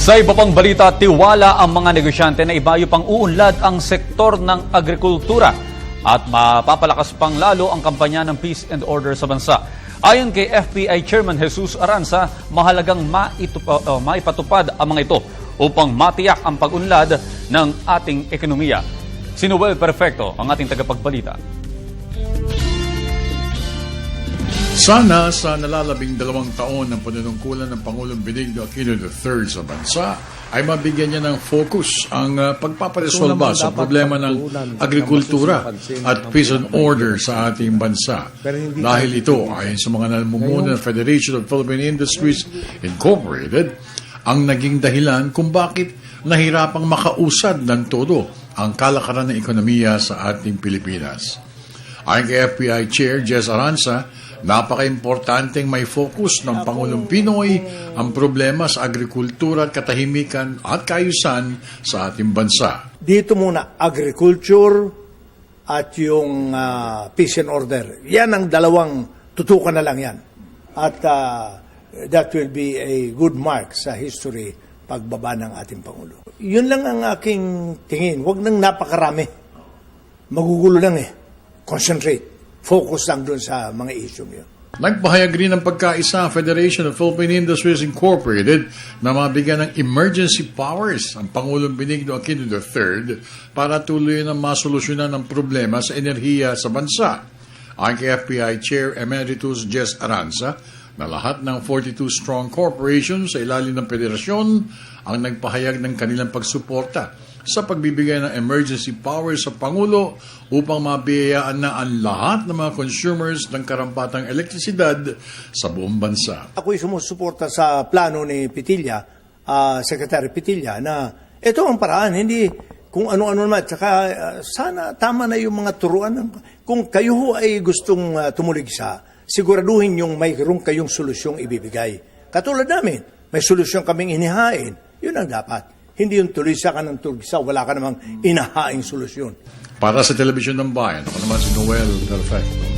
Sa iba pang balita, tiwala ang mga negosyante na ibayo pang uunlad ang sektor ng agrikultura at mapapalakas pang lalo ang kampanya ng peace and order sa bansa. Ayon kay FPI Chairman Jesus Aranza, mahalagang maipatupad ang mga ito upang matiyak ang pag-unlad ng ating ekonomiya. Si Noel Perfecto ang ating tagapagbalita. Sana sa nalalabing 2 taon ng panunungkulan ng Pangulong Benigno Aquino III sa bansa ay mabigyan niya ng focus ang pagpaparesolba sa problema ng agrikultura at peace and order sa ating bansa. Dahil ito ay sa mga namumuno ng Federation of Philippine Industries Incorporated ang naging dahilan kung bakit nahirapang makausad ng todo ang kalakaran ng ekonomiya sa ating Pilipinas. Ayon kay FPI Chair Jess Aranza, napaka-importanteng may focus ng Pangulong Pinoy ang problema sa agrikultura at katahimikan at kaayusan sa ating bansa. Dito muna, agriculture at yung peace and order. Yan ang dalawang tutukan na lang yan. At that will be a good mark sa history pagbaba ng ating Pangulo. Yun lang ang aking tingin. Huwag nang napakarami. Magugulo lang eh. Concentrate. Focus lang doon sa mga issue yun. Nagpahayag rin ng pagkaisa ang Federation of Philippine Industries Incorporated na mabigyan ng emergency powers ang Pangulong Benigno Aquino III para tuloy na masolusyonan ang problema sa enerhiya sa bansa. Ayon kay FPI Chair Emeritus Jess Aranza, na lahat ng 42 strong corporations sa ilalim ng federasyon ang nagpahayag ng kanilang pagsuporta sa pagbibigay ng emergency powers sa Pangulo upang mabiyayaan na ang lahat ng mga consumers ng karampatang elektrisidad sa buong bansa. Ako'y sumusuporta sa plano ni Pitilla, Secretary Pitilla, na ito ang paraan, hindi kung ano-ano naman. Tsaka sana tama na yung mga turuan. Kung kayo ho ay gustong tumuligsa, siguraduhin yung mayroong kayong solusyong ibibigay. Katulad namin, may solusyon kaming inihain. Yun ang dapat. Hindi yung tulisa ka ng tulisa, wala ka namang inahaing solusyon. Para sa Telebisyon ng Bayan, ako naman si Noel Perfecto.